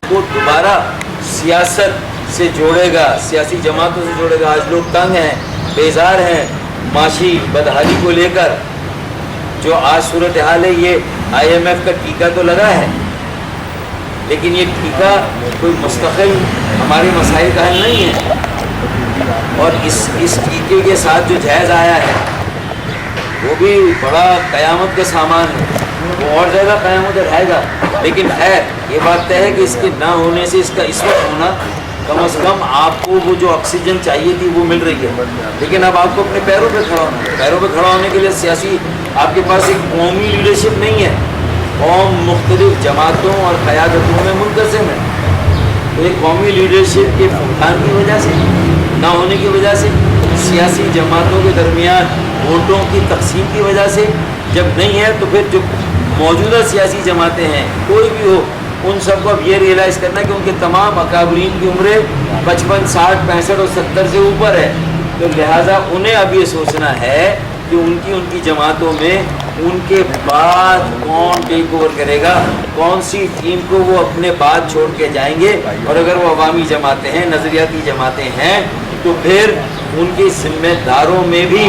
کو دوبارہ سیاست سے جوڑے گا, سیاسی جماعتوں سے جوڑے گا. آج لوگ تنگ ہیں, بیزار ہیں معاشی بدحالی کو لے کر. جو آج صورتحال ہے, یہ IMF کا ٹیکہ تو لگا ہے, لیکن یہ ٹیکہ کوئی مستقل ہمارے مسائل کا حل نہیں ہے. اور اس ٹیکے کے ساتھ جو جہیز آیا ہے وہ بھی بڑا قیامت کا سامان ہے, وہ اور زیادہ قیامت رہے گا. لیکن خیر یہ بات طے ہے کہ اس کے نہ ہونے سے اس کا اس وقت ہونا, کم از کم آپ کو وہ جو آکسیجن چاہیے تھی وہ مل رہی ہے. لیکن اب آپ کو اپنے پیروں پہ کھڑا ہونا ہے. پیروں پہ کھڑا ہونے کے لیے سیاسی آپ کے پاس ایک قومی لیڈرشپ نہیں ہے. قوم مختلف جماعتوں اور قیادتوں میں منقسم ہے. تو ایک قومی لیڈرشپ کے فقدان کی وجہ سے, نہ ہونے کی وجہ سے, سیاسی جماعتوں کے درمیان ووٹوں کی تقسیم کی وجہ سے جب نہیں ہے, تو پھر جو موجودہ سیاسی جماعتیں ہیں کوئی بھی ہو, ان سب کو اب یہ ریئلائز کرنا ہے کہ ان کے تمام اکابرین کی عمریں 55, 60, 65 اور 70 سے اوپر ہے. تو لہٰذا انہیں اب یہ سوچنا ہے کہ ان کی جماعتوں میں ان کے بعد کون ٹیک اوور کرے گا, کون سی ٹیم کو وہ اپنے بعد چھوڑ کے جائیں گے. اور اگر وہ عوامی جماعتیں ہیں, نظریاتی جماعتیں ہیں, تو پھر ان کے ذمہ داروں میں بھی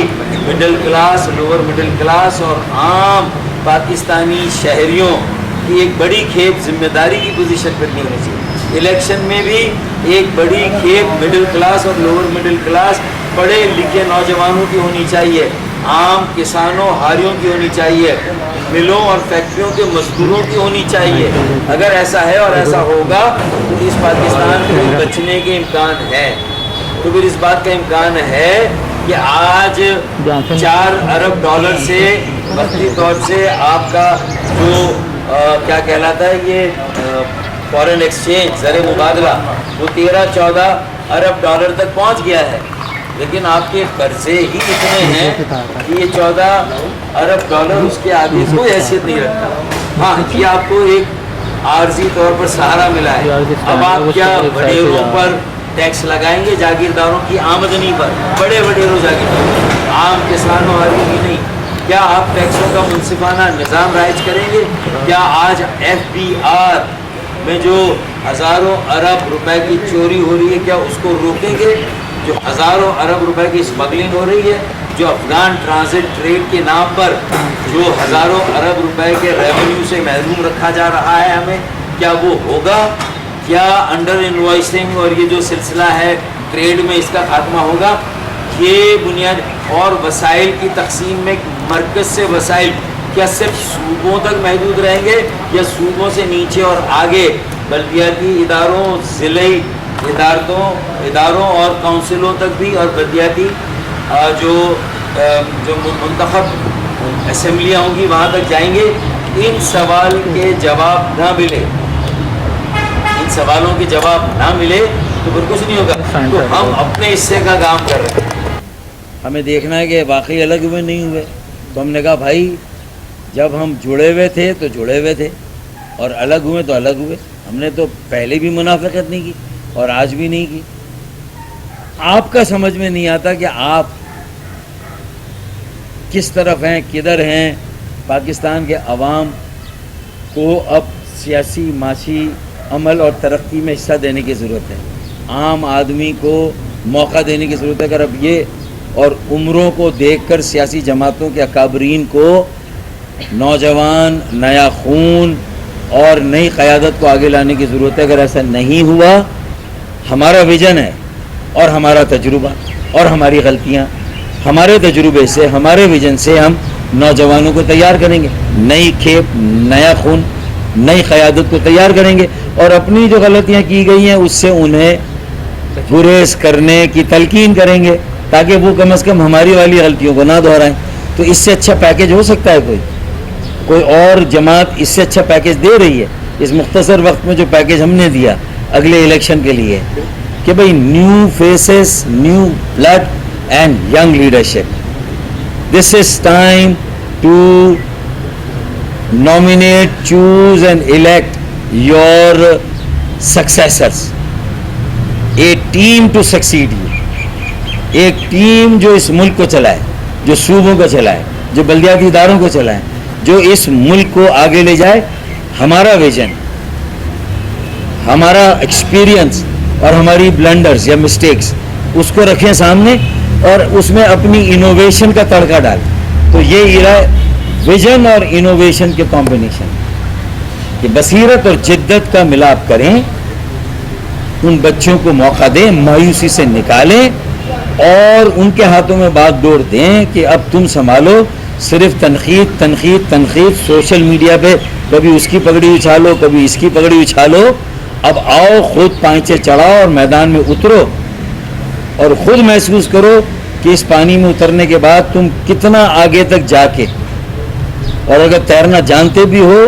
middle class, lower middle class اور عام پاکستانی شہریوں کی ایک بڑی کھیپ ذمہ داری کی پوزیشن پر نہیں ہونی چاہیے. الیکشن میں بھی ایک بڑی کھیپ مڈل کلاس اور لوور مڈل کلاس, پڑھے لکھے نوجوانوں کی ہونی چاہیے, عام کسانوں ہاریوں کی ہونی چاہیے, ملوں اور فیکٹریوں کے مزدوروں کی ہونی چاہیے. اگر ایسا ہے اور ایسا ہوگا تو اس پاکستان کو بچنے کے امکان ہے. تو پھر اس بات کا امکان ہے کہ آج 4 ارب ڈالر سے وقتی طور سے آپ کا جو کیا کہلاتا ہے یہ فارن ایکسچینج, زر مبادلہ, وہ 13-14 ارب ڈالر تک پہنچ گیا ہے. لیکن آپ کے قرضے ہی اتنے ہیں کہ یہ 14 ارب ڈالر اس کے آگے کوئی حیثیت نہیں رکھتا. ہاں, یہ آپ کو ایک عارضی طور پر سہارا ملا ہے. اب آپ کیا وڈیروں پر ٹیکس لگائیں گے, جاگیرداروں کی آمدنی پر, بڑے وڈیروں جاگیرداروں, عام کسانوں ہاریوں کی نہیں. کیا آپ ٹیکسوں کا منصفانہ نظام رائج کریں گے؟ کیا آج FBR میں جو ہزاروں ارب روپے کی چوری ہو رہی ہے, کیا اس کو روکیں گے؟ جو ہزاروں ارب روپے کی اسمگلنگ ہو رہی ہے, جو افغان ٹرانزٹ ٹریڈ کے نام پر جو ہزاروں ارب روپے کے ریونیو سے محروم رکھا جا رہا ہے ہمیں, کیا وہ ہوگا؟ کیا انڈر انوائسنگ اور یہ جو سلسلہ ہے ٹریڈ میں اس کا خاتمہ ہوگا؟ یہ بنیاد اور وسائل کی تقسیم میں مرکز سے وسائل کیا صرف صوبوں تک محدود رہیں گے, یا صوبوں سے نیچے اور آگے بلدیاتی اداروں, ضلعی اداروں اور کونسلوں تک بھی, اور بلدیاتی جو منتخب اسمبلیاں ہوں گی وہاں تک جائیں گے؟ ان سوال کے جواب نہ ملے, ان سوالوں کے جواب نہ ملے تو پھر کچھ نہیں ہوگا. تو ہم اپنے حصے کا کام کر رہے ہیں. ہمیں دیکھنا ہے کہ واقعی الگ ہوئے نہیں ہوئے. تو ہم نے کہا بھائی جب ہم جڑے ہوئے تھے تو جڑے ہوئے تھے, اور الگ ہوئے تو الگ ہوئے. ہم نے تو پہلے بھی منافقت نہیں کی اور آج بھی نہیں کی. آپ کا سمجھ میں نہیں آتا کہ آپ کس طرف ہیں, کدھر ہیں. پاکستان کے عوام کو اب سیاسی, معاشی عمل اور ترقی میں حصہ دینے کی ضرورت ہے. عام آدمی کو موقع دینے کی ضرورت ہے. اگر اب یہ اور عمروں کو دیکھ کر سیاسی جماعتوں کے اکابرین کو نوجوان, نیا خون اور نئی قیادت کو آگے لانے کی ضرورت ہے. اگر ایسا نہیں ہوا, ہمارا ویژن ہے اور ہمارا تجربہ اور ہماری غلطیاں, ہمارے تجربے سے, ہمارے ویژن سے ہم نوجوانوں کو تیار کریں گے, نئی کھیپ, نیا خون, نئی قیادت کو تیار کریں گے, اور اپنی جو غلطیاں کی گئی ہیں اس سے انہیں گریز کرنے کی تلقین کریں گے, تاکہ وہ کم از کم ہماری والی غلطیوں کو نہ دہرائیں. تو اس سے اچھا پیکیج ہو سکتا ہے کوئی اور جماعت اس سے اچھا پیکیج دے رہی ہے اس مختصر وقت میں جو پیکیج ہم نے دیا اگلے الیکشن کے لیے, کہ بھئی new faces, new blood and young leadership. This is time to nominate, choose and elect your successors. A team to succeed you. ایک ٹیم جو اس ملک کو چلائے, جو صوبوں کو چلائے, جو بلدیاتی اداروں کو چلائے, جو اس ملک کو آگے لے جائے. ہمارا ویژن, ہمارا ایکسپیرینس اور ہماری بلنڈرز یا مسٹیکس اس کو رکھیں سامنے اور اس میں اپنی انوویشن کا تڑکا ڈالیں. تو یہ ایرا ویژن اور انوویشن کے کمبینیشن کہ بصیرت اور جدت کا ملاپ کریں, ان بچوں کو موقع دیں, مایوسی سے نکالیں اور ان کے ہاتھوں میں بات ڈور دیں کہ اب تم سنبھالو. صرف تنقید تنقید تنقید سوشل میڈیا پہ کبھی اس کی پگڑی اچھالو کبھی اس کی پگڑی اچھالو. اب آؤ خود پائچے چڑھاؤ اور میدان میں اترو اور خود محسوس کرو کہ اس پانی میں اترنے کے بعد تم کتنا آگے تک جا کے, اور اگر تیرنا جانتے بھی ہو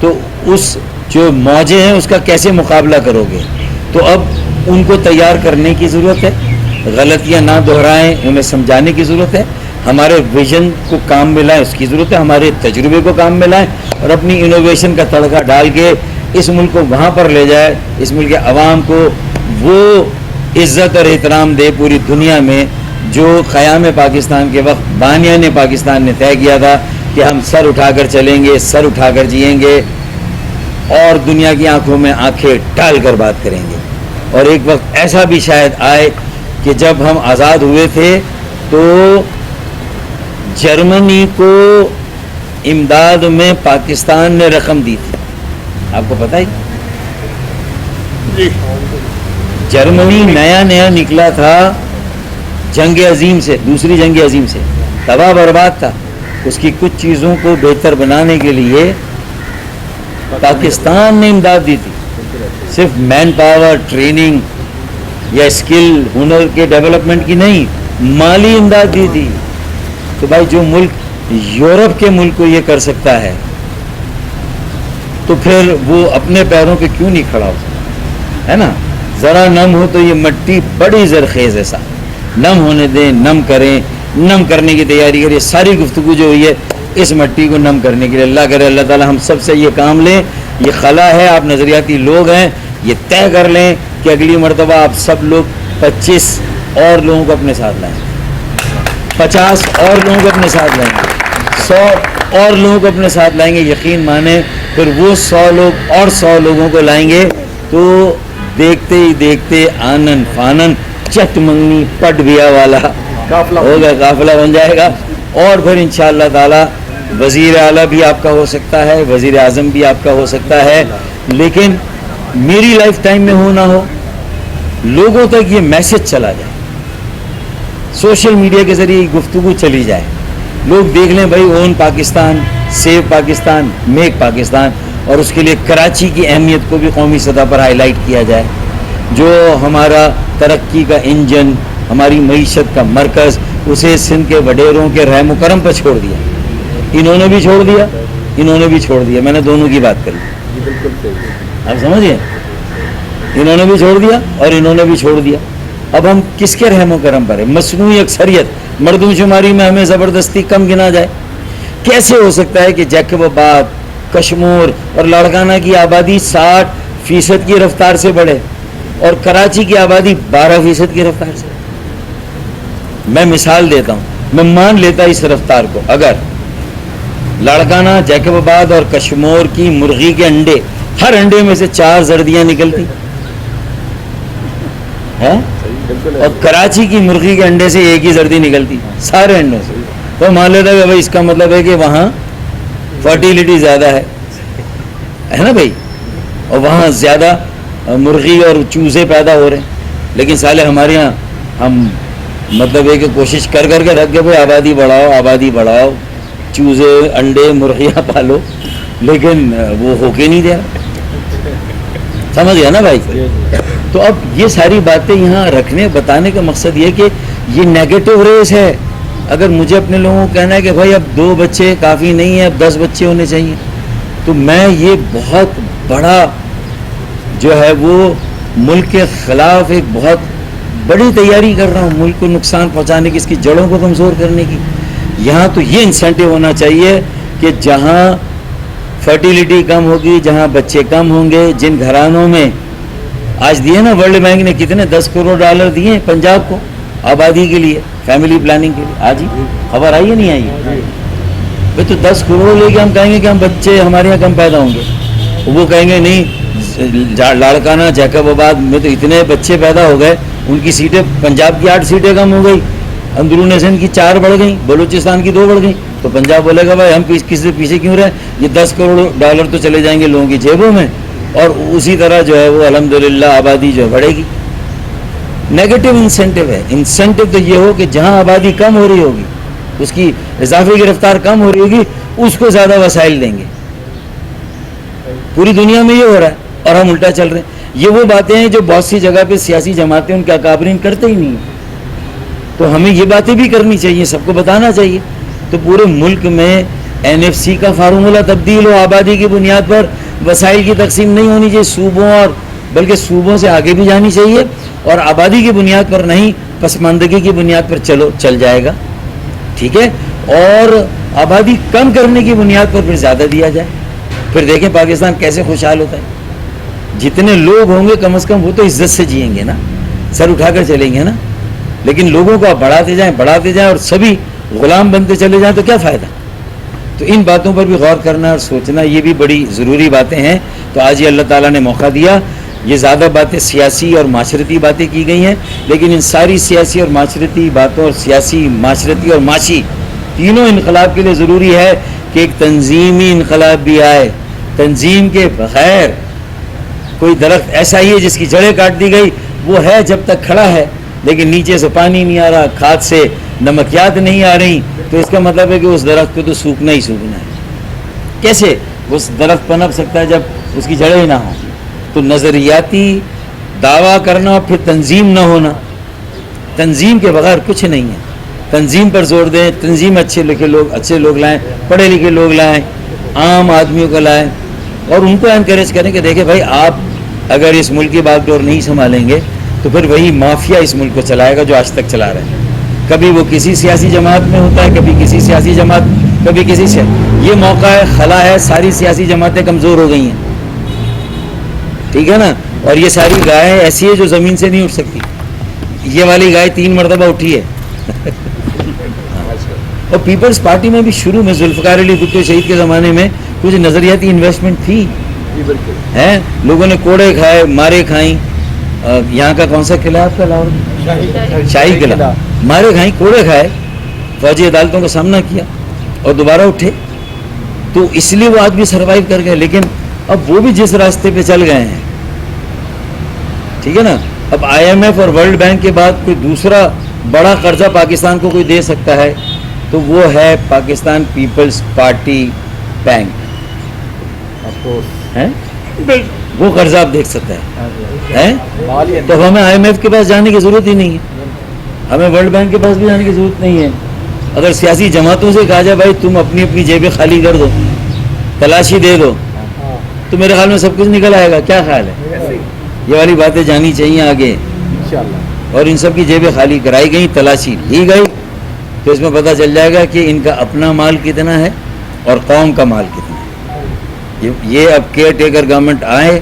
تو اس جو موجیں ہیں اس کا کیسے مقابلہ کرو گے. تو اب ان کو تیار کرنے کی ضرورت ہے, غلطیاں نہ دہرائیں, انہیں سمجھانے کی ضرورت ہے, ہمارے ویژن کو کام میں لائیں اس کی ضرورت ہے, ہمارے تجربے کو کام میں لائیں اور اپنی انوویشن کا تڑکا ڈال کے اس ملک کو وہاں پر لے جائے, اس ملک کے عوام کو وہ عزت اور احترام دے پوری دنیا میں جو قیام پاکستان کے وقت بانیان پاکستان نے طے کیا تھا کہ ہم سر اٹھا کر چلیں گے, سر اٹھا کر جئیں گے اور دنیا کی آنکھوں میں آنکھیں ڈال کر بات کریں گے. اور ایک وقت ایسا بھی شاید آئے کہ جب ہم آزاد ہوئے تھے تو جرمنی کو امداد میں پاکستان نے رقم دی تھی, آپ کو پتہ ہی. جرمنی نیا نیا نکلا تھا جنگ عظیم سے, دوسری جنگ عظیم سے, تباہ برباد تھا. اس کی کچھ چیزوں کو بہتر بنانے کے لیے پاکستان نے امداد دی تھی. صرف مین پاور, ٹریننگ یا اسکل ہنر کے ڈیولپمنٹ کی نہیں, مالی امداد دی تھی. تو بھائی جو ملک یورپ کے ملک کو یہ کر سکتا ہے تو پھر وہ اپنے پیروں پہ کیوں نہیں کھڑا ہو سکتا ہے نا. ذرا نم ہو تو یہ مٹی بڑی زرخیز ہے صاحب, نم ہونے دیں, نم کریں, نم کرنے کی تیاری کریں. ساری گفتگو جو ہوئی ہے اس مٹی کو نم کرنے کے لیے, اللہ کرے اللہ تعالی ہم سب سے یہ کام لیں. یہ خلا ہے, آپ نظریاتی لوگ ہیں, یہ طے کر لیں کہ اگلی مرتبہ آپ سب لوگ 25 اور لوگوں کو اپنے ساتھ لائیں, 50 اور لوگوں کو اپنے ساتھ لائیں گے, 100 اور لوگوں کو اپنے ساتھ لائیں گے. یقین مانیں پھر وہ 100 لوگ اور 100 لوگوں کو لائیں گے تو دیکھتے ہی دیکھتے آنن فانن چٹ منگنی پٹ بیا والا ہوگا, قافلہ بن جائے گا. اور پھر انشاءاللہ تعالی وزیر اعلیٰ بھی آپ کا ہو سکتا ہے, وزیر اعظم بھی آپ کا ہو سکتا ہے. لیکن میری لائف ٹائم میں ہو نہ ہو, لوگوں تک یہ میسج چلا جائے, سوشل میڈیا کے ذریعے گفتگو چلی جائے, لوگ دیکھ لیں بھائی اون پاکستان, سیو پاکستان, میک پاکستان. اور اس کے لیے کراچی کی اہمیت کو بھی قومی سطح پر ہائی لائٹ کیا جائے, جو ہمارا ترقی کا انجن, ہماری معیشت کا مرکز, اسے سندھ کے وڈیروں کے رحم و کرم پر چھوڑ دیا. انہوں نے بھی چھوڑ دیا, انہوں نے بھی چھوڑ دیا, میں نے دونوں کی بات کری, آپ سمجھئے, انہوں نے بھی چھوڑ دیا اور انہوں نے بھی چھوڑ دیا. اب ہم کس کے رحم و کرم پر ہیں؟ مصنوعی اکثریت, مردم شماری میں ہمیں زبردستی کم گنا جائے. کیسے ہو سکتا ہے کہ جیکب آباد, کشمور اور لاڑکانہ کی آبادی 60% کی رفتار سے بڑھے اور کراچی کی آبادی 12% کی رفتار سے؟ میں مثال دیتا ہوں, میں مان لیتا اس رفتار کو. اگر لاڑکانہ, جیکب آباد اور کشمور کی مرغی کے انڈے, ہر انڈے میں سے 4 زردیاں نکلتی ہیں اور کراچی کی مرغی کے انڈے سے ایک ہی زردی نکلتی سارے انڈوں سے, تو مان لیتا کہ بھائی اس کا مطلب ہے کہ وہاں فرٹیلیٹی زیادہ ہے نا بھائی, اور وہاں زیادہ مرغی اور چوزے پیدا ہو رہے ہیں. لیکن سالے ہمارے یہاں ہم مطلب ہے کہ کوشش کر کے رکھ کے بھائی آبادی بڑھاؤ, آبادی بڑھاؤ, چوزے انڈے مرغیاں پالو, لیکن وہ ہو کے نہیں دے رہا. سمجھ گیا نا بھائی. تو اب یہ ساری باتیں یہاں رکھنے بتانے کا مقصد یہ کہ یہ نیگیٹو ریس ہے. اگر مجھے اپنے لوگوں کو کہنا ہے کہ بھائی اب 2 بچے کافی نہیں ہیں, اب 10 بچے ہونے چاہیے, تو میں یہ بہت بڑا جو ہے وہ ملک کے خلاف ایک بہت بڑی تیاری کر رہا ہوں, ملک کو نقصان پہنچانے کی, اس کی جڑوں کو کمزور کرنے کی. یہاں تو یہ انسینٹیو ہونا چاہیے کہ جہاں فرٹیلیٹی کم ہوگی, جہاں بچے کم ہوں گے, جن گھرانوں میں آج دیے نا ورلڈ بینک نے کتنے $10 کروڑ دیے پنجاب کو آبادی کے لیے, فیملی پلاننگ کے لیے. آج ہی خبر آئی ہے نہیں آئی ہے بھائی؟ تو 10 کروڑ لے کے ہم کہیں گے کہ ہم بچے ہمارے یہاں کم پیدا ہوں گے, وہ کہیں گے نہیں لاڑکانہ جیکب آباد میں تو اتنے بچے پیدا ہو گئے, ان کی سیٹیں پنجاب کی 8 سیٹیں کم ہو گئی, اندرون سندھ کی 4 بڑھ گئیں, بلوچستان کی 2 بڑھ گئیں. تو پنجاب بولے گا بھائی ہم کسی سے پیچھے کیوں رہے, یہ $10 کروڑ تو چلے جائیں گے لوگوں کی جیبوں میں, اور اسی طرح جو ہے وہ الحمدللہ آبادی جو ہے بڑھے گی. نیگیٹو انسینٹو ہے. انسینٹو تو یہ ہو کہ جہاں آبادی کم ہو رہی ہوگی, اس کی اضافے کی رفتار کم ہو رہی ہوگی, اس کو زیادہ وسائل دیں گے. پوری دنیا میں یہ ہو رہا ہے اور ہم الٹا چل رہے ہیں. یہ وہ باتیں ہیں جو بہت سی جگہ پہ سیاسی جماعتیں ان کے اکابرین کرتے ہی نہیں ہیں. تو ہمیں یہ باتیں بھی کرنی چاہیے, سب کو بتانا چاہیے. تو پورے ملک میں NFC کا فارمولہ تبدیل ہو, آبادی کی بنیاد پر وسائل کی تقسیم نہیں ہونی چاہیے صوبوں, اور بلکہ صوبوں سے آگے بھی جانی چاہیے, اور آبادی کی بنیاد پر نہیں, پسماندگی کی بنیاد پر چل جائے گا, ٹھیک ہے. اور آبادی کم کرنے کی بنیاد پر پھر زیادہ دیا جائے. پھر دیکھیں پاکستان کیسے خوشحال ہوتا ہے. جتنے لوگ ہوں گے کم از کم وہ تو عزت سے جئیں گے نا, سر اٹھا کر چلیں گے نا. لیکن لوگوں کو آپ بڑھاتے جائیں اور سبھی غلام بنتے چلے جائیں تو کیا فائدہ. تو ان باتوں پر بھی غور کرنا اور سوچنا, یہ بھی بڑی ضروری باتیں ہیں. تو آج یہ اللہ تعالیٰ نے موقع دیا. یہ زیادہ باتیں سیاسی اور معاشرتی باتیں کی گئی ہیں, لیکن ان ساری سیاسی اور معاشرتی باتوں, اور سیاسی, معاشرتی اور معاشی تینوں انقلاب کے لیے ضروری ہے کہ ایک تنظیمی انقلاب بھی آئے. تنظیم کے بغیر کوئی درخت ایسا ہی ہے جس کی جڑیں کاٹ دی گئی, وہ ہے جب تک کھڑا ہے, لیکن نیچے سے پانی نہیں آ رہا, کھاد سے نمکیات نہیں آ رہی, تو اس کا مطلب ہے کہ اس درخت کو تو سوکھنا ہی سوکھنا ہے. کیسے اس درخت پنپ سکتا ہے جب اس کی جڑیں ہی نہ ہوں. تو نظریاتی دعویٰ کرنا اور پھر تنظیم نہ ہونا, تنظیم کے بغیر کچھ نہیں ہے. تنظیم پر زور دیں, تنظیم اچھے لوگ لائیں, پڑھے لکھے لوگ لائیں, عام آدمیوں کو لائیں, اور ان کو انکریج کریں کہ دیکھیں بھائی آپ اگر اس ملک کی باغ ڈور نہیں سنبھالیں گے تو پھر وہی مافیا اس ملک کو چلائے گا جو آج تک چلا رہے ہیں. کبھی وہ کسی سیاسی جماعت میں ہوتا ہے, کبھی کسی سیاسی جماعت, کبھی کسی سے. یہ موقع ہے, خلا ہے, ساری سیاسی جماعتیں کمزور ہو گئی ہیں, ٹھیک ہے نا. اور یہ ساری گائیں ایسی ہے جو زمین سے نہیں اٹھ سکتی. یہ والی گائے 3 مرتبہ اٹھی ہے. اور پیپلز پارٹی میں بھی شروع میں ذوالفقار علی بھٹو شہید کے زمانے میں کچھ نظریاتی انویسٹمنٹ تھی, ہیں لوگوں نے کوڑے کھائے, مارے کھائیں. یہاں کا کون سا قلعہ آپ کا لاہور, شاہی قلعہ, مارے کھائیں, کوڑے کھائے, فوجی عدالتوں کا سامنا کیا اور دوبارہ اٹھے. تو اس لیے وہ آدمی سروائیو کر گئے. لیکن اب وہ بھی جس راستے پہ چل گئے ہیں, ٹھیک ہے نا. اب IMF اور ورلڈ بینک کے بعد کوئی دوسرا بڑا قرضہ پاکستان کو کوئی دے سکتا ہے تو وہ ہے پاکستان پیپلز پارٹی بینک, وہ قرضہ آپ دیکھ سکتا ہے. تو ہمیں IMF کے پاس جانے کی ضرورت ہی نہیں ہے, ہمیں ورلڈ بینک کے پاس بھی جانے کی ضرورت نہیں ہے. اگر سیاسی جماعتوں سے کہا جائے بھائی تم اپنی جیبیں خالی کر دو, تلاشی دے دو, تو میرے خیال میں سب کچھ نکل آئے گا. کیا خیال ہے؟ یہ والی باتیں جانی چاہیے آگے, اور ان سب کی جیبیں خالی کرائی گئی, تلاشی لی گئی, تو اس میں پتہ چل جائے گا کہ ان کا اپنا مال کتنا ہے اور قوم کا مال کتنا ہے. یہ اب کیئر ٹیکر گورنمنٹ آئے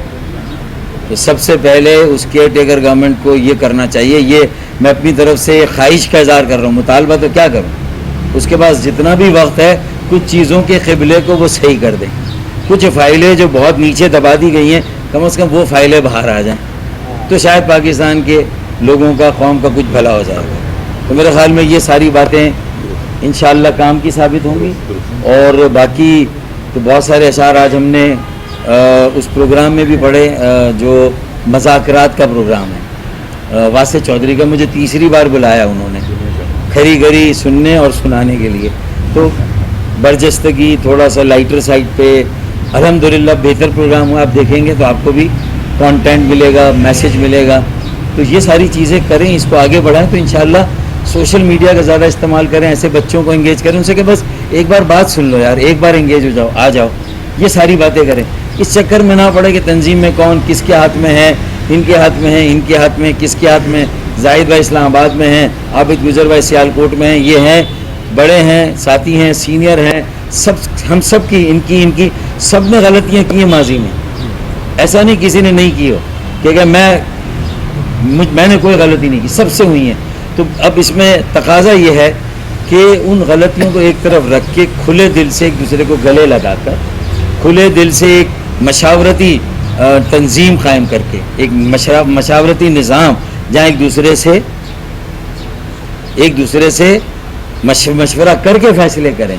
تو سب سے پہلے اس کیئر ٹیکر گورنمنٹ کو یہ کرنا چاہیے. یہ میں اپنی طرف سے خواہش کا اظہار کر رہا ہوں, مطالبہ تو کیا کروں. اس کے پاس جتنا بھی وقت ہے کچھ چیزوں کے قبلے کو وہ صحیح کر دیں. کچھ فائلیں جو بہت نیچے دبا دی گئی ہیں کم از کم وہ فائلیں باہر آ جائیں, تو شاید پاکستان کے لوگوں کا, قوم کا کچھ بھلا ہو جائے گا. تو میرے خیال میں یہ ساری باتیں انشاءاللہ کام کی ثابت ہوں گی. اور باقی تو بہت سارے اشعار آج ہم نے اس پروگرام میں بھی پڑھے جو مذاکرات کا پروگرام ہے. واسع چودھری کا مجھے 3ری بار بلایا انہوں نے کھری گری سننے اور سنانے کے لیے. تو برجستگی تھوڑا سا لائٹر سائڈ پہ الحمدللہ بہتر پروگرام ہوا. آپ دیکھیں گے تو آپ کو بھی کانٹینٹ ملے گا, میسج ملے گا. تو یہ ساری چیزیں کریں, اس کو آگے بڑھائیں. تو انشاءاللہ سوشل میڈیا کا زیادہ استعمال کریں, ایسے بچوں کو انگیج کریں, ان سے کہ بس ایک بار بات سن لو یار, ایک بار انگیج ہو جاؤ, آ جاؤ. یہ ساری باتیں کریں. اس چکر میں نہ پڑے کہ تنظیم میں کون کس کے ہاتھ میں ہے, ان کے ہاتھ میں ہے, ان کے ہاتھ میں, کس کے ہاتھ میں. زاہد بھائی اسلام آباد میں ہیں, عابد گجر بھائی سیالکوٹ میں ہیں. یہ ہیں بڑے ہیں, ساتھی ہیں, سینئر ہیں, سب ہم سب کی ان کی سب نے غلطیاں کی ہیں ماضی میں. ایسا نہیں کسی نے نہیں کی ہو کہ میں نے کوئی غلطی نہیں کی, سب سے ہوئی ہیں. تو اب اس میں تقاضا یہ ہے کہ ان غلطیوں کو ایک طرف رکھ کے کھلے دل سے ایک دوسرے کو گلے لگا کر, کھلے دل سے ایک مشاورتی تنظیم قائم کر کے ایک مشاورتی نظام جہاں ایک دوسرے سے مشورہ کر کے فیصلے کریں،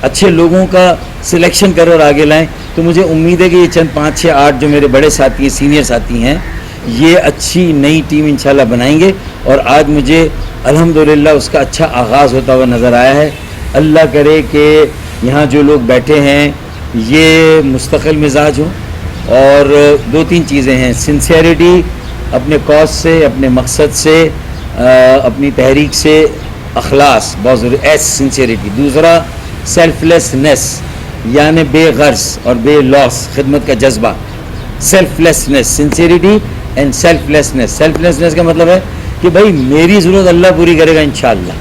اچھے لوگوں کا سلیکشن کریں اور آگے لائیں. تو مجھے امید ہے کہ یہ چند 5 6 8 جو میرے بڑے ساتھی ہیں، سینئر ساتھی ہیں، یہ اچھی نئی ٹیم انشاءاللہ بنائیں گے. اور آج مجھے الحمدللہ اس کا اچھا آغاز ہوتا ہوا نظر آیا ہے. اللہ کرے کہ یہاں جو لوگ بیٹھے ہیں یہ مستقل مزاج ہوں، اور 2-3 چیزیں ہیں: سنسیئرٹی، اپنے کاز سے، اپنے مقصد سے، اپنی تحریک سے، اخلاص بہت ضروری ہے، سنسیئرٹی. دوسرا سیلف لیسنس، یعنی بے غرض اور بے لوس خدمت کا جذبہ. Self lessons, sincerity and self lessons. Self lessons کا مطلب ہے کہ بھائی میری ضرورت اللہ پوری کرے گا انشاءاللہ،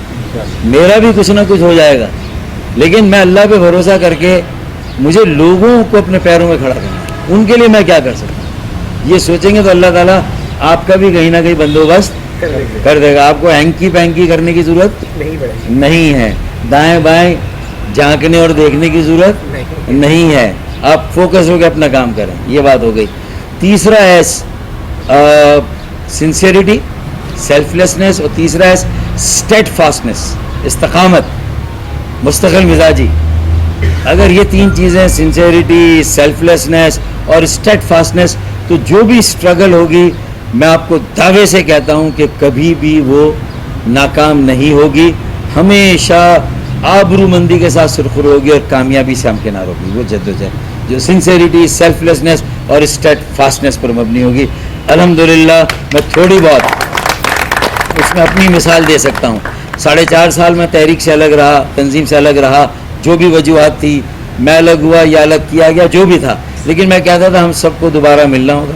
میرا بھی کچھ نہ کچھ ہو جائے گا، لیکن میں اللہ پہ بھروسہ کر کے مجھے لوگوں کو اپنے پیروں میں کھڑا کرنا ہے، ان کے لیے میں کیا کر سکتا ہوں. یہ سوچیں گے تو اللہ تعالیٰ آپ کا بھی کہیں نہ کہیں بندوبست کر دے گا. آپ کو ہینکی پینکی کرنے کی ضرورت نہیں ہے، دائیں بائیں جھانکنے اور دیکھنے کی ضرورت نہیں ہے. آپ فوکس ہو کے اپنا کام کریں. یہ بات ہو گئی. تیسرا ہے سنسیئرٹی، سیلف لیسنس، اور تیسرا ہے اسٹیڈ فاسٹنس، استقامت، مستقل مزاجی. اگر یہ 3 چیزیں سنسیئرٹی، سیلف لیسنس اور اسٹیڈ فاسٹنس، تو جو بھی اسٹرگل ہوگی میں آپ کو دعوے سے کہتا ہوں کہ کبھی بھی وہ ناکام نہیں ہوگی، ہمیشہ آبرو مندی کے ساتھ سرخرو ہوگی اور کامیابی سے ہمکنار ہوگی. وہ جدوجہد جو سنسیئرٹی، سیلف لیسنس اور اسٹیڈ فاسٹنس پر مبنی ہوگی. الحمدللہ میں تھوڑی بہت اس میں اپنی مثال دے سکتا ہوں. 4.5 سال میں تحریک سے الگ رہا، تنظیم سے الگ رہا، جو بھی وجوہات تھی، میں الگ ہوا یا الگ کیا گیا، جو بھی تھا، لیکن میں کہتا تھا ہم سب کو دوبارہ ملنا ہوگا.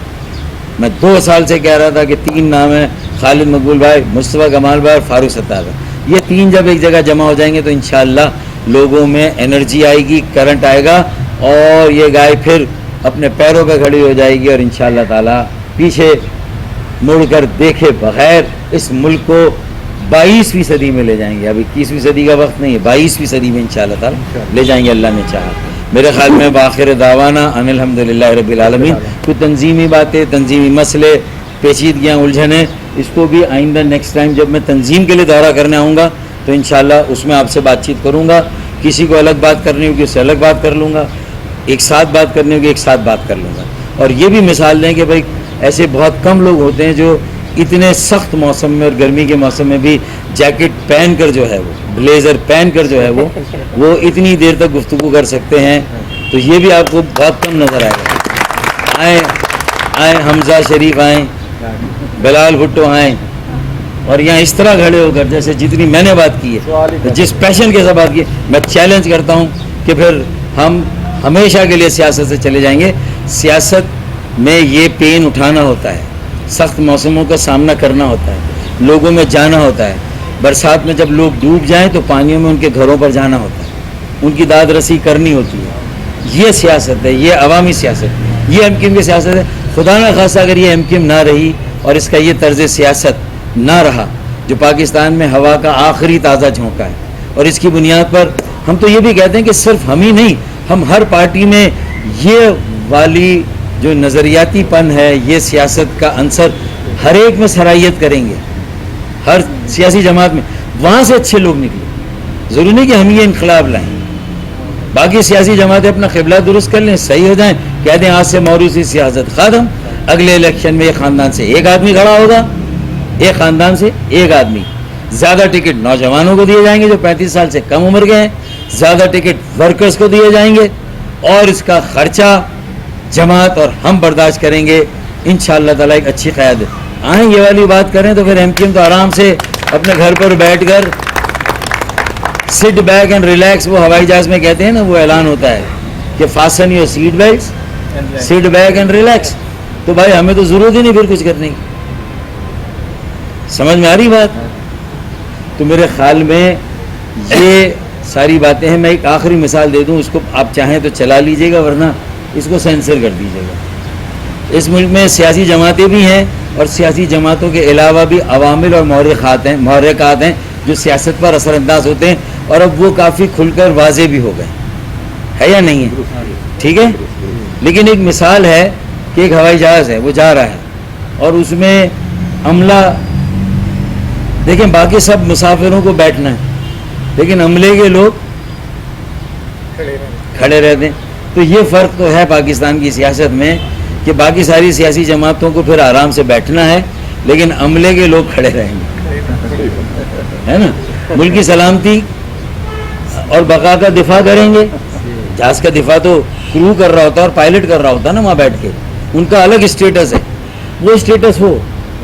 میں 2 سال سے کہہ رہا تھا کہ 3 نام ہیں: خالد مقبول بھائی، مصطفیٰ کمال بھائی اور فاروق ستار بھائی. یہ 3 جب ایک جگہ جمع ہو جائیں گے تو انشاءاللہ لوگوں میں انرجی آئے گی، کرنٹ آئے گا، اور یہ گائے پھر اپنے پیروں پہ کھڑی ہو جائے گی، اور انشاءاللہ تعالیٰ پیچھے مڑ کر دیکھے بغیر اس ملک کو 22ویں صدی میں لے جائیں گے. اب 21ویں صدی کا وقت نہیں ہے، 22ویں صدی میں انشاءاللہ تعالیٰ لے جائیں گے اللہ نے چاہا. میرے خیال میں بآخر دعوانا ان الحمدللہ رب العالمین. کچھ تنظیمی باتیں، تنظیمی مسئلے، پیچیدگیاں، الجھنیں، اس کو بھی آئندہ نیکسٹ ٹائم جب میں تنظیم کے لیے دورہ کرنے آؤں گا تو انشاءاللہ اس میں آپ سے بات چیت کروں گا. کسی کو الگ بات کرنی ہوگی اس سے الگ بات کر لوں گا، ایک ساتھ بات کرنی ہوگی ایک ساتھ بات کر لوں گا. اور یہ بھی مثال دیں کہ بھائی ایسے بہت کم لوگ ہوتے ہیں جو اتنے سخت موسم میں اور گرمی کے موسم میں بھی جیکٹ پہن کر جو ہے وہ بلیزر پہن کر جو ہے وہ اتنی دیر تک گفتگو کر سکتے ہیں. تو یہ بھی آپ کو بہت کم نظر آئے گا. آئیں حمزہ شریف آئیں، بلال بھٹو آئیں، اور یہاں اس طرح کھڑے ہو کر جیسے جتنی میں نے بات کی ہے، جس پیشن کے ساتھ بات کی ہے، میں چیلنج کرتا ہوں کہ پھر ہم ہمیشہ کے لیے سیاست سے چلے جائیں گے. سیاست میں یہ پین اٹھانا ہوتا ہے، سخت موسموں کا سامنا کرنا ہوتا ہے، لوگوں میں جانا ہوتا ہے. برسات میں جب لوگ ڈوب جائیں تو پانیوں میں ان کے گھروں پر جانا ہوتا ہے، ان کی داد رسی کرنی ہوتی ہے. یہ سیاست ہے، یہ عوامی سیاست، یہ ایم کیو ایم کی سیاست ہے. خدا نہ خواستہ اگر یہ ایم کیو ایم نہ رہی اور اس کا یہ طرز سیاست نہ رہا جو پاکستان میں ہوا کا آخری تازہ جھونکا ہے، اور اس کی بنیاد پر ہم تو یہ بھی کہتے ہیں کہ صرف ہم ہی نہیں، ہم ہر پارٹی میں یہ والی جو نظریاتی پن ہے، یہ سیاست کا عنصر ہر ایک میں صلاحیت کریں گے، ہر سیاسی جماعت میں وہاں سے اچھے لوگ نکلیں. ضروری نہیں کہ ہم یہ انقلاب لائیں، باقی سیاسی جماعتیں اپنا قبلہ درست کر لیں، صحیح ہو جائیں، کہہ دیں آج سے موروثی سیاست ختم، اگلے الیکشن میں ایک خاندان سے ایک آدمی کھڑا ہوگا، ایک خاندان سے ایک آدمی. زیادہ ٹکٹ نوجوانوں کو دیے جائیں گے جو 35 سال سے کم عمر کے ہیں، زیادہ ٹکٹ ورکرز کو دیے جائیں گے، اور اس کا خرچہ جماعت اور ہم برداشت کریں گے انشاءاللہ تعالیٰ. ایک اچھی قیادت آئیں یہ والی بات کریں تو پھر ایم کیو ایم تو آرام سے اپنے گھر پر بیٹھ کر سٹ بیک اینڈ ریلیکس، وہ ہوائی جہاز میں کہتے ہیں نا، وہ اعلان ہوتا ہے کہ فاسن یور سیٹ بیلٹس، سٹ بیک اینڈ ریلیکس. تو بھائی ہمیں تو ضرورت ہی نہیں پھر کچھ کرنے کی. سمجھ میں آ رہی بات؟ تو میرے خیال میں یہ ساری باتیں ہیں. میں ایک آخری مثال دے دوں، اس کو آپ چاہیں تو چلا لیجئے گا، ورنہ اس کو سینسر کر دیجئے گا. اس ملک میں سیاسی جماعتیں بھی ہیں، اور سیاسی جماعتوں کے علاوہ بھی عوامل اور محرکات ہیں جو سیاست پر اثر انداز ہوتے ہیں، اور اب وہ کافی کھل کر واضح بھی ہو گئے، ہے یا نہیں ہے؟ ٹھیک ہے. لیکن ایک مثال ہے کہ ایک ہوائی جہاز ہے وہ جا رہا ہے اور اس میں عملہ، دیکھیں باقی سب مسافروں کو بیٹھنا ہے لیکن عملے کے لوگ کھڑے رہتے ہیں. تو یہ فرق تو ہے پاکستان کی سیاست میں کہ باقی ساری سیاسی جماعتوں کو پھر آرام سے بیٹھنا ہے لیکن عملے کے لوگ کھڑے رہیں گے، ہے نا. ملک کی سلامتی اور بقا کا دفاع کریں گے. جہاز کا دفاع تو کرو کر رہا ہوتا ہے اور پائلٹ کر رہا ہوتا ہے نا وہاں بیٹھ کے، ان کا الگ اسٹیٹس ہے، وہ اسٹیٹس ہو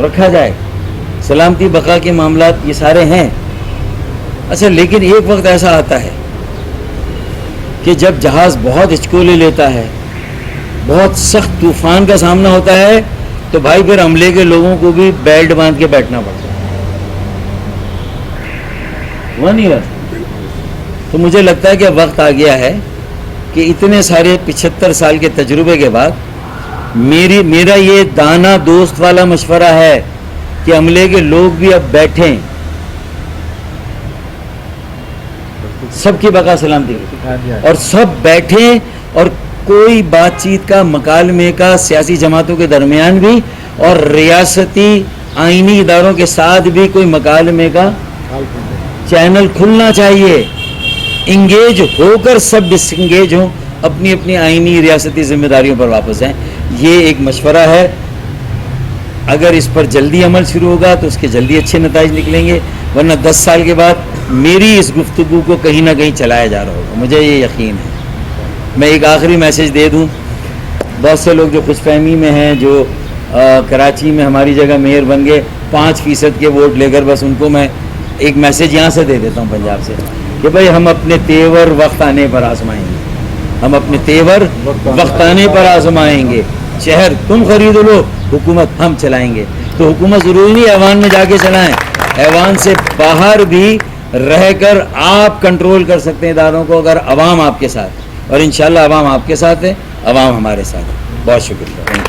رکھا جائے. سلامتی بقا کے معاملات یہ سارے ہیں. اچھا لیکن ایک وقت ایسا آتا ہے کہ جب جہاز بہت ہچکولے لیتا ہے، بہت سخت طوفان کا سامنا ہوتا ہے، تو بھائی پھر عملے کے لوگوں کو بھی بیلٹ باندھ کے بیٹھنا پڑتا ہے. وہ نہیں رہتا. تو مجھے لگتا ہے کہ وقت آ گیا ہے کہ اتنے سارے 75 سال کے تجربے کے بعد میرا یہ دانا دوست والا مشورہ ہے کہ عملے کے لوگ بھی اب بیٹھیں، سب کی بقا سلامتی اور سب بیٹھیں اور کوئی بات چیت کا مکالمے کا سیاسی جماعتوں کے درمیان بھی اور ریاستی آئینی اداروں کے ساتھ بھی کوئی مکالمے کا چینل کھلنا چاہیے. انگیج ہو کر سب ڈس انگیج ہوں، اپنی اپنی آئینی ریاستی ذمہ داریوں پر واپس ہیں. یہ ایک مشورہ ہے. اگر اس پر جلدی عمل شروع ہوگا تو اس کے جلدی اچھے نتائج نکلیں گے، ورنہ 10 سال کے بعد میری اس گفتگو کو کہیں نہ کہیں چلایا جا رہا ہوگا، مجھے یہ یقین ہے. میں ایک آخری میسج دے دوں. بہت سے لوگ جو خوش فہمی میں ہیں، جو کراچی میں ہماری جگہ میئر بن گئے 5% کے ووٹ لے کر، بس ان کو میں ایک میسج یہاں سے دے دیتا ہوں پنجاب سے کہ بھائی ہم اپنے تیور وقت آنے پر آزمائیں گے، ہم اپنے تیور وقت آنے پر آزمائیں گے. شہر تم خرید لو، حکومت ہم چلائیں گے. تو حکومت ضروری نہیں ایوان میں جا کے چلائیں، ایوان سے باہر بھی رہ کر آپ کنٹرول کر سکتے ہیں اداروں کو اگر عوام آپ کے ساتھ، اور انشاءاللہ عوام آپ کے ساتھ ہے، عوام ہمارے ساتھ ہے. بہت شکریہ.